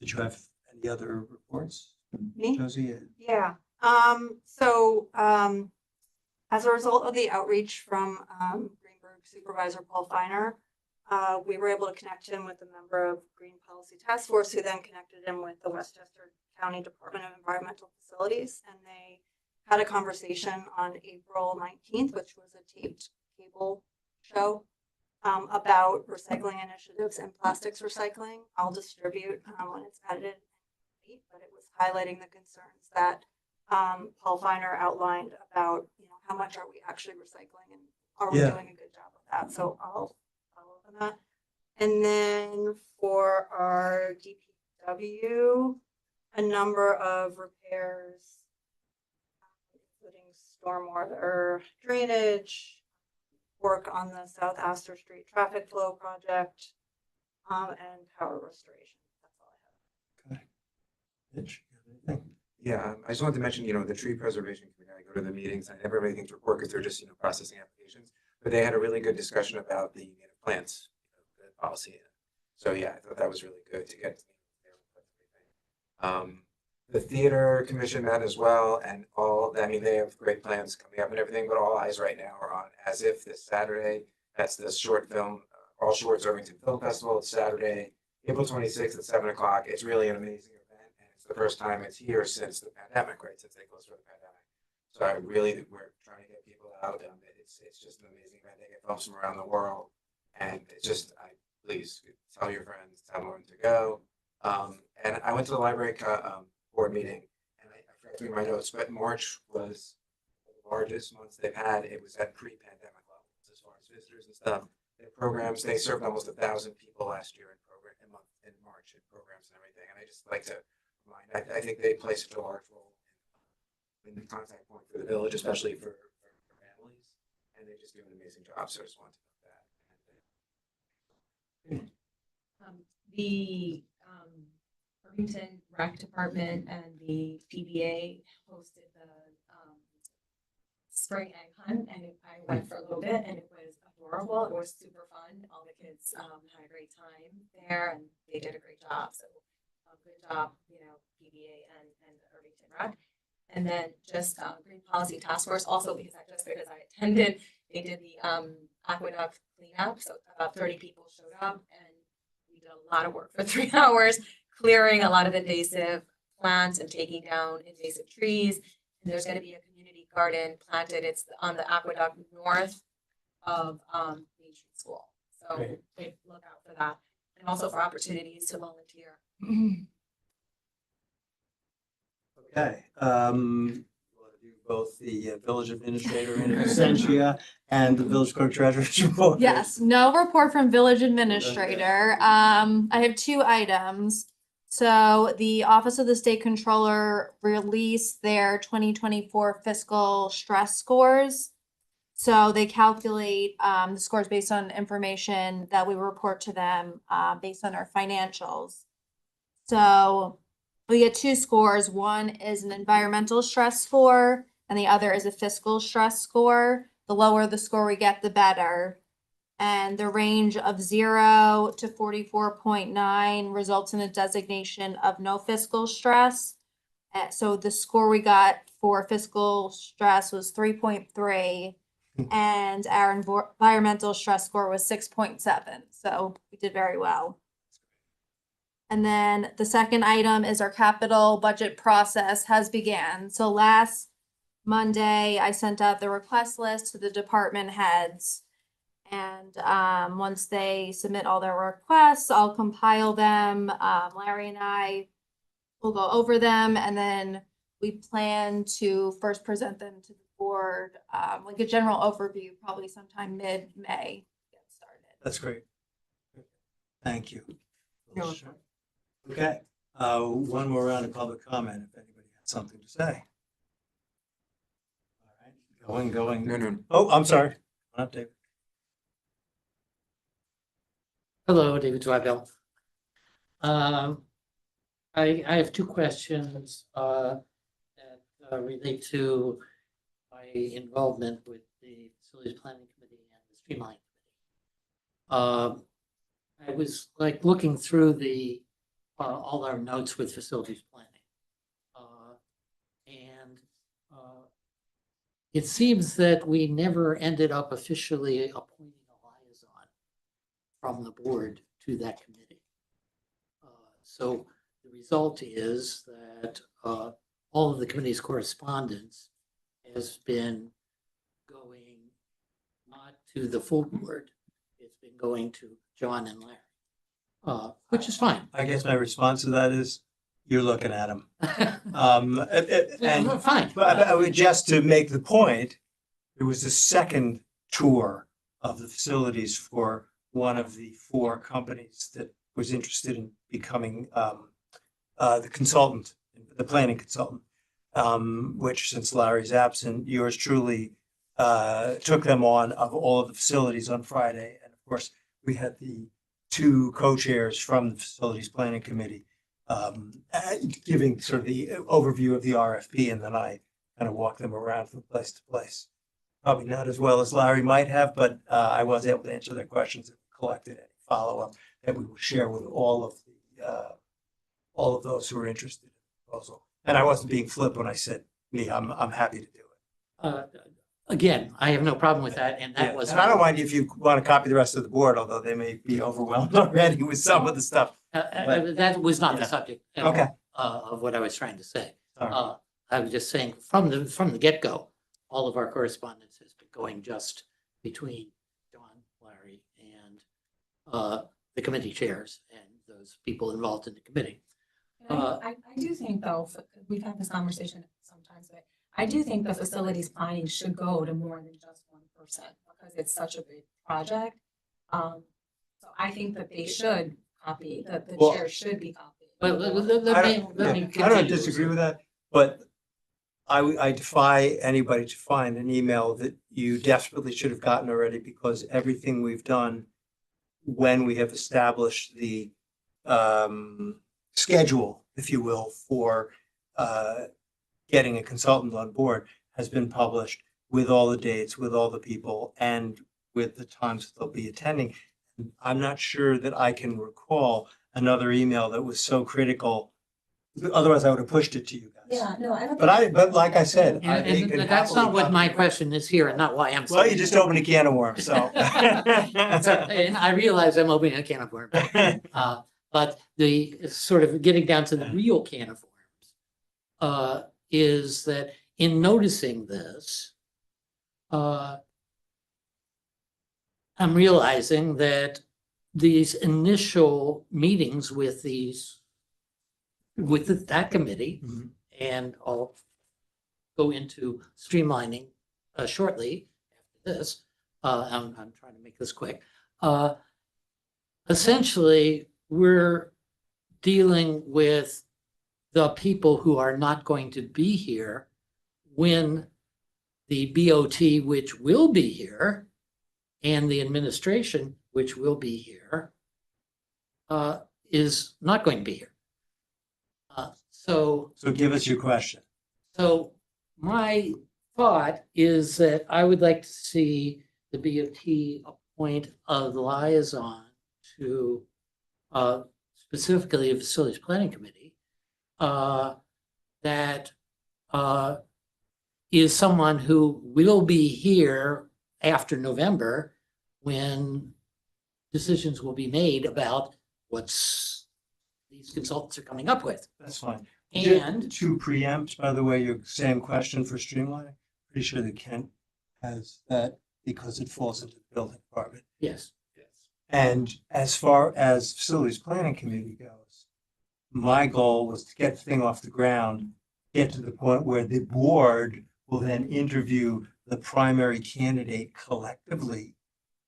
Speaker 3: Did you have any other reports?
Speaker 9: Me?
Speaker 3: Josie?
Speaker 9: Yeah, as a result of the outreach from Greenberg Supervisor Paul Feiner, we were able to connect him with a member of Green Policy Task Force, who then connected him with the Westchester County Department of Environmental Facilities. And they had a conversation on April 19th, which was a taped cable show about recycling initiatives and plastics recycling. I'll distribute when it's edited, but it was highlighting the concerns that Paul Feiner outlined about, you know, how much are we actually recycling and are we
Speaker 3: Yeah.
Speaker 9: doing a good job of that? So I'll follow up on that. And then for our DPW, a number of repairs, including stormwater drainage, work on the South Astor Street traffic flow project, and power restoration. That's all I have.
Speaker 3: Mitch, you have anything?
Speaker 5: Yeah, I just wanted to mention, you know, the tree preservation committee, I go to the meetings, and everybody thinks report because they're just, you know, processing applications. But they had a really good discussion about the native plants, you know, the policy. So yeah, I thought that was really good to get. The theater commission met as well, and I mean, they have great plans coming up and everything, but all eyes right now are on As If this Saturday. That's the short film, All Shorts Irvington Film Festival. It's Saturday, April 26th at 7:00. It's really an amazing event, and it's the first time it's here since the pandemic, right? Since they closed for the pandemic. So we're trying to get people out. It's just an amazing event. They get films from around the world, and it's just, please tell your friends, tell everyone to go. And I went to the library board meeting, and I forgot to read my notes, but March was the largest month they've had. It was at pre-pandemic levels as far as visitors and stuff. Their programs, they served almost 1,000 people last year in March in programs and everything. And I just like to remind, I think they play such a large role in the contact point for the village, especially for families. And they just do an amazing job. So I just wanted to note that.
Speaker 1: The Irvington Rec Department and the PBA hosted the spring egg hunt, and I went for a little bit, and it was adorable. It was super fun. All the kids had a great time there, and they did a great job. So good job, you know, PBA and the Irvington Rec. And then just Green Policy Task Force, also because I attended they did the aqueduct cleanup, so about 30 people showed up and we did a lot of work for 3 hours, clearing a lot of invasive plants and taking down invasive trees. And there's gonna be a community garden planted, it's on the aqueduct north of Main Street School. So
Speaker 3: Great.
Speaker 1: look out for that, and also for opportunities to volunteer.
Speaker 3: Okay, want to do both the village administrator in absentia and the village clerk treasurer's report?
Speaker 8: Yes, no report from village administrator. I have 2 items. So the Office of the State Controller released their 2024 fiscal stress scores. So they calculate the scores based on information that we report to them based on our financials. So we get 2 scores. One is an environmental stress score and the other is a fiscal stress score. The lower the score we get, the better. And the range of 0 to 44.9 results in a designation of no fiscal stress. So the score we got for fiscal stress was 3.3 and our environmental stress score was 6.7. So we did very well. And then the second item is our capital budget process has began. So last Monday, I sent out the request list to the department heads. And once they submit all their requests, I'll compile them. Larry and I will go over them, and then we plan to first present them to the board, like a general overview, probably sometime mid-May. Get started.
Speaker 3: That's great. Thank you.
Speaker 10: You're
Speaker 3: Okay, one more round of public comment if anybody has something to say. All right, going.
Speaker 5: No.
Speaker 3: Oh, I'm sorry. Come on up, David.
Speaker 2: Hello, David Zweibel. I have 2 questions that relate to my involvement with the Facilities Planning Committee and the Streamlining Committee. I was like looking through the all our notes with facilities planning. And it seems that we never ended up officially appointing a liaison from the board to that committee. So the result is that all of the committee's correspondence has been going not to the full board, it's been going to John and Larry, which is fine.
Speaker 3: I guess my response to that is, you're looking at them. And
Speaker 2: Fine.
Speaker 3: but I would just to make the point, there was a second tour of the facilities for one of the 4 companies that was interested in becoming the consultant, the planning consultant, which since Larry's absent, yours truly took them on of all of the facilities on Friday. And of course, we had the 2 co-chairs from the Facilities Planning Committee giving sort of the overview of the RFP, and then I kind of walked them around from place to place. Probably not as well as Larry might have, but I was able to answer their questions and collected any follow-up that we will share with all of those who are interested in the proposal. And I wasn't being flip when I said, me, I'm happy to do it.
Speaker 2: Again, I have no problem with that, and that
Speaker 3: Yeah,
Speaker 2: was.
Speaker 3: and I don't mind if you want to copy the rest of the board, although they may be overwhelmed already with some of the stuff.
Speaker 2: That was not the
Speaker 3: Yeah.
Speaker 2: subject
Speaker 3: Okay.
Speaker 2: of what I was trying to say.
Speaker 3: Sorry.
Speaker 2: I was just saying, from the get-go, all of our correspondence has been going just between John, Larry, and the committee chairs and those people involved in the committee.
Speaker 1: I do think though, we've had this conversation sometimes, but I do think the facilities planning should go to more than just one person because it's such a big project. So I think that they should copy, that the
Speaker 3: Well,
Speaker 1: chair should be copied.
Speaker 2: But
Speaker 3: I
Speaker 2: let me
Speaker 3: don't
Speaker 2: continue.
Speaker 3: disagree with that, but I defy anybody to find an email that you desperately should have gotten already, because everything we've done when we have established the schedule, if you will, for getting a consultant on board has been published with all the dates, with all the people, and with the times that they'll be attending. I'm not sure that I can recall another email that was so critical Otherwise, I would have pushed it to you guys.
Speaker 1: Yeah, no, I don't.
Speaker 3: But like I said, they
Speaker 2: And
Speaker 3: can
Speaker 2: that's not
Speaker 3: happily
Speaker 2: what
Speaker 3: come
Speaker 2: my
Speaker 3: here.
Speaker 2: question is here and not why I'm.
Speaker 3: Well, you just opened a can of worms, so.
Speaker 2: And I realize I'm opening a can of worms. But the sort of getting down to the real can of worms is that in noticing this, I'm realizing that these initial meetings with that committee,
Speaker 3: Mhm.
Speaker 2: and I'll go into streamlining shortly after this. I'm trying to make this quick. Essentially, we're dealing with the people who are not going to be here when the BOT, which will be here, and the administration, which will be here, is not going to be here. So
Speaker 3: give us your question.
Speaker 2: So my thought is that I would like to see the BOT appoint a liaison to specifically a facilities planning committee that is someone who will be here after November when decisions will be made about what's these consultants are coming up with.
Speaker 3: That's fine.
Speaker 2: And
Speaker 3: To preempt, by the way, your same question for streamlining, pretty sure that Kent has that because it falls into the building department.
Speaker 2: yes,
Speaker 3: And as far as facilities planning committee goes, my goal was to get the thing off the ground, get to the point where the board will then interview the primary candidate collectively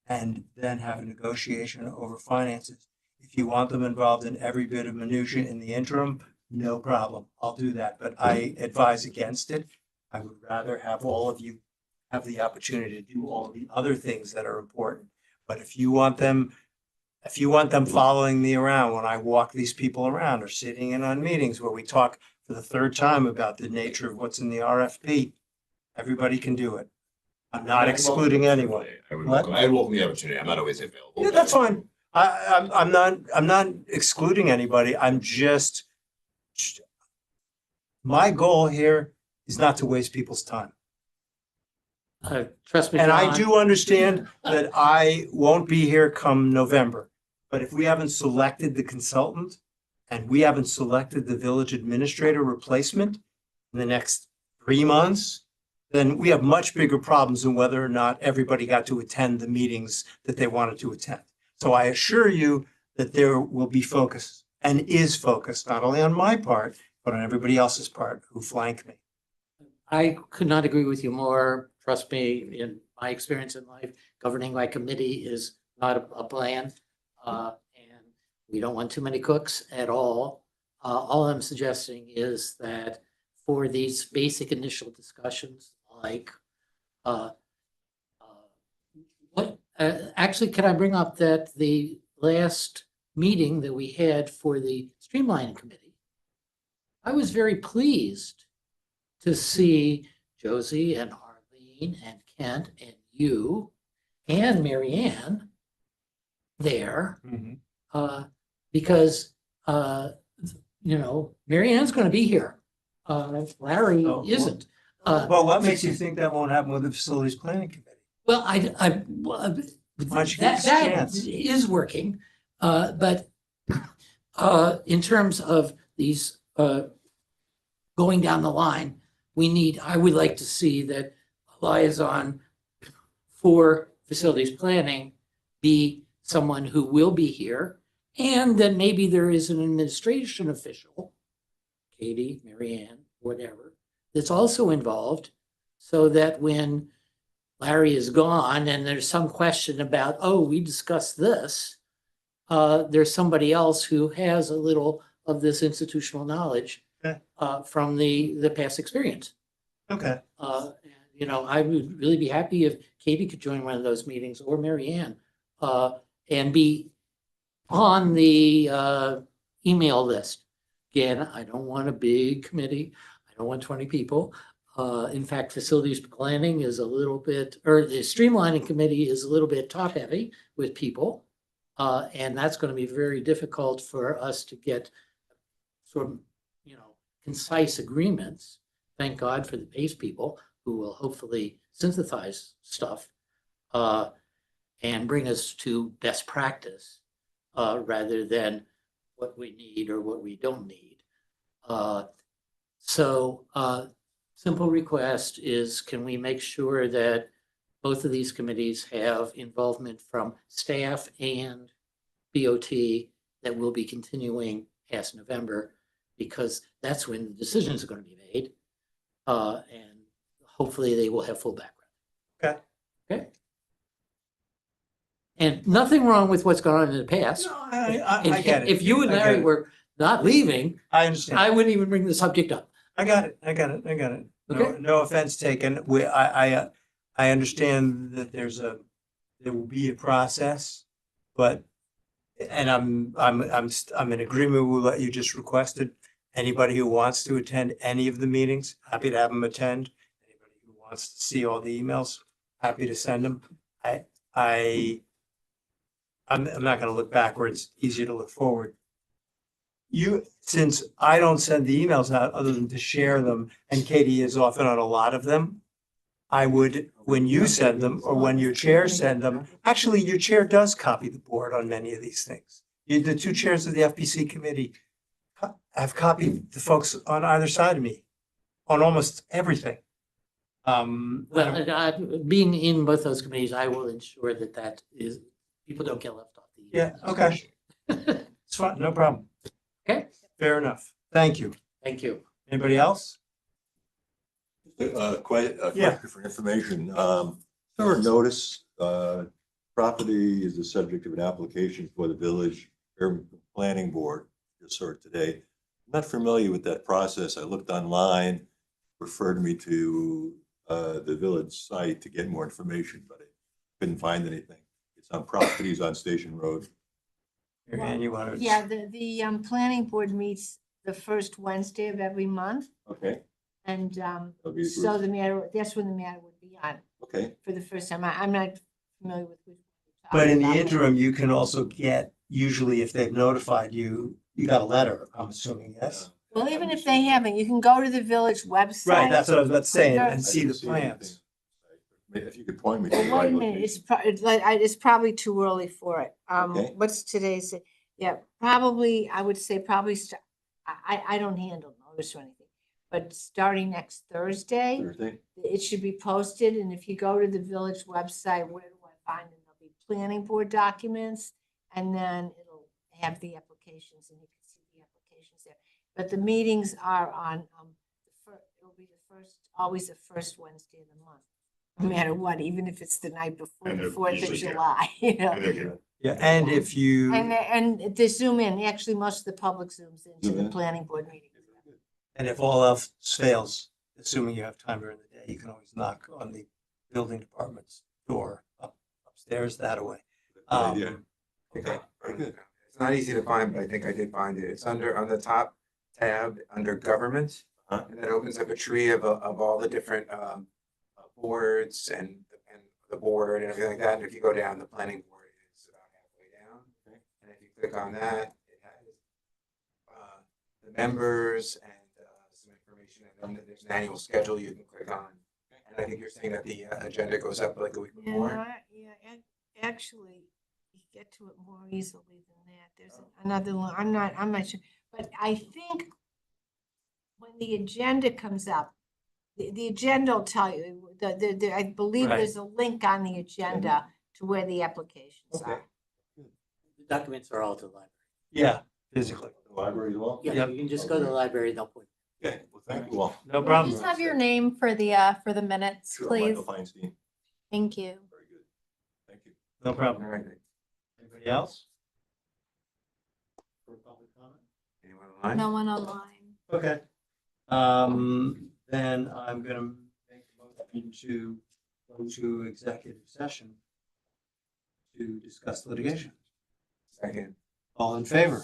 Speaker 3: and then have a negotiation over finances. If you want them involved in every bit of minutia in the interim, no problem. I'll do that, but I advise against it. I would rather have all of you have the opportunity to do all the other things that are important. But if you want them following me around when I walk these people around or sitting in on meetings where we talk for the third time about the nature of what's in the RFP, everybody can do it. I'm not excluding anyone. What?
Speaker 6: I welcome the opportunity. I'm not always available.
Speaker 3: Yeah, that's fine. I'm not excluding anybody. My goal here is not to waste people's time.
Speaker 2: trust me,
Speaker 3: And I
Speaker 2: John.
Speaker 3: do understand that I won't be here come November. But if we haven't selected the consultant and we haven't selected the village administrator replacement in the next 3 months, then we have much bigger problems than whether or not everybody got to attend the meetings that they wanted to attend. So I assure you that there will be focus and is focus, not only on my part, but on everybody else's part who flank me.
Speaker 2: I could not agree with you more. Trust me, in my experience in life, governing by committee is not a plan. And we don't want too many cooks at all. All I'm suggesting is that for these basic initial discussions, like actually, can I bring up that the last meeting that we had for the streamlining committee, I was very pleased to see Josie and Arlene and Kent and you and Mary Ann there, because, Mary Ann's going to be here. Larry
Speaker 3: Oh, well-
Speaker 2: isn't.
Speaker 3: Well, what makes you think that won't happen with the facilities planning committee?
Speaker 2: Well,
Speaker 3: Why don't you give us a
Speaker 2: that
Speaker 3: chance?
Speaker 2: is working, but in terms of these going down the line, I would like to see that a liaison for facilities planning be someone who will be here, and that maybe there is an administration official, Katie, Mary Ann, whatever, that's also involved, so that when Larry is gone and there's some question about, oh, we discussed this, there's somebody else who has a little of this institutional knowledge
Speaker 3: Okay.
Speaker 2: From the past experience.
Speaker 3: Okay.
Speaker 2: I would really be happy if Katie could join one of those meetings, or Mary Ann, and be on the email list. Again, I don't want a big committee. I don't want 20 people. In fact, facilities planning is a little bit, or the streamlining committee is a little bit top heavy with people. And that's going to be very difficult for us to get sort of, concise agreements. Thank God for the PACE people who will hopefully synthesize stuff and bring us to best practice rather than what we need or what we don't need. So simple request is, can we make sure that both of these committees have involvement from staff and BOT that will be continuing past November, because that's when the decisions are going to be made. And hopefully they will have full background.
Speaker 3: Okay.
Speaker 2: Okay. And nothing wrong with what's gone on in the past.
Speaker 3: No, I get it.
Speaker 2: If you and
Speaker 3: I get
Speaker 2: Larry
Speaker 3: it.
Speaker 2: were not leaving,
Speaker 3: I understand.
Speaker 2: I wouldn't even bring the subject up.
Speaker 3: I got it. I got it. I got it. No,
Speaker 2: Okay.
Speaker 3: no offense taken. I understand that there will be a process, but, and I'm in agreement with what you just requested. Anybody who wants to attend any of the meetings, happy to have them attend. Anybody who wants to see all the emails, happy to send them. I'm not gonna look backwards, easier to look forward. Since I don't send the emails out other than to share them, and Katie is often on a lot of them, I would, when you send them or when your chair send them, actually, your chair does copy the board on many of these things. The two chairs of the FPC committee have copied the folks on either side of me on almost everything.
Speaker 2: Well, being in both those committees, I will ensure that is, people don't get left off the.
Speaker 3: Yeah, okay. It's fine, no problem.
Speaker 2: Okay.
Speaker 3: Fair enough. Thank you.
Speaker 2: Thank you.
Speaker 3: Anybody else?
Speaker 11: Quite a
Speaker 3: Yeah.
Speaker 11: question for information. There a notice, property is the subject of an application for the village urban planning board. Just saw it today. I'm not familiar with that process. I looked online, referred me to the village site to get more information, but I couldn't find anything. It's on properties on Station Road.
Speaker 3: And you want to?
Speaker 10: Yeah, the planning board meets the first Wednesday of every month.
Speaker 11: Okay.
Speaker 10: And
Speaker 11: That'll be
Speaker 10: so
Speaker 11: good.
Speaker 10: the matter, that's when the matter would be on
Speaker 11: Okay.
Speaker 10: for the first time. I'm not familiar with. which one you're
Speaker 3: But in the
Speaker 10: talking about.
Speaker 3: interim, you can also get, usually if they've notified you, you got a letter, I'm assuming, yes?
Speaker 10: Well, even if they haven't, you can go to the village website.
Speaker 3: Right, that's what I was about to say,
Speaker 10: Sure.
Speaker 3: and see the
Speaker 11: I didn't anything.
Speaker 3: plans.
Speaker 11: If you could point me to the
Speaker 10: Well, wait
Speaker 11: right
Speaker 10: a minute, it's
Speaker 11: location.
Speaker 10: it's probably too early for it.
Speaker 11: Okay.
Speaker 10: What's today's, yeah, probably, I would say probably, I don't handle notice or anything. But starting next Thursday,
Speaker 11: Thursday?
Speaker 10: it should be posted, and if you go to the village website, where do I find it? There'll be planning board documents, and then it'll have the applications, and you can see the applications there. But the meetings are on, it'll be the first, always the first Wednesday of the month, no matter what, even if it's the night before
Speaker 6: And
Speaker 10: the
Speaker 6: they're
Speaker 10: 4th of
Speaker 6: usually here.
Speaker 10: July, you know?
Speaker 3: Yeah, and if you,
Speaker 10: And they zoom in, actually, most of the public zooms into
Speaker 11: Zoom
Speaker 10: the
Speaker 11: in?
Speaker 10: planning board meetings.
Speaker 3: and if all else fails, assuming you have time during the day, you can always knock on the building department's door upstairs that way.
Speaker 11: idea.
Speaker 3: Okay.
Speaker 5: Very good. It's not easy to find, but I think I did find it. It's under, on the top tab, under government.
Speaker 11: Uh-huh.
Speaker 5: And that opens up a tree of all the different boards and the board and everything like that. And if you go down, the planning board is about halfway down.
Speaker 11: Okay.
Speaker 5: And if you click on that, it has the members and some information. And then there's an annual schedule you can click on. And I think you're saying that the agenda goes up like a week before.
Speaker 10: Actually, you get to it more easily than that. There's another, I'm not sure, but I think when the agenda comes up, the agenda will tell you, I believe
Speaker 3: Right.
Speaker 10: there's a link on the agenda to where the applications
Speaker 3: Okay.
Speaker 10: are.
Speaker 2: The documents are all at the library.
Speaker 3: Yeah, physically.
Speaker 11: The library as well?
Speaker 2: Yeah, you can just go to the library, they'll point.
Speaker 11: Okay, well, thank you all.
Speaker 3: No
Speaker 8: Can I
Speaker 3: problem.
Speaker 8: just have your name for the minutes,
Speaker 11: Sure,
Speaker 8: please?
Speaker 11: Michael Feinstein.
Speaker 8: Thank you.
Speaker 11: Very good. Thank you.
Speaker 3: No
Speaker 5: All
Speaker 3: problem.
Speaker 5: right.
Speaker 3: Anybody else? For public comment?
Speaker 5: Anyone online?
Speaker 8: No one online.
Speaker 3: Okay. Then I'm gonna make a motion to go to executive session to discuss litigation.
Speaker 5: Second.
Speaker 3: All in favor?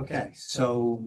Speaker 3: Okay, so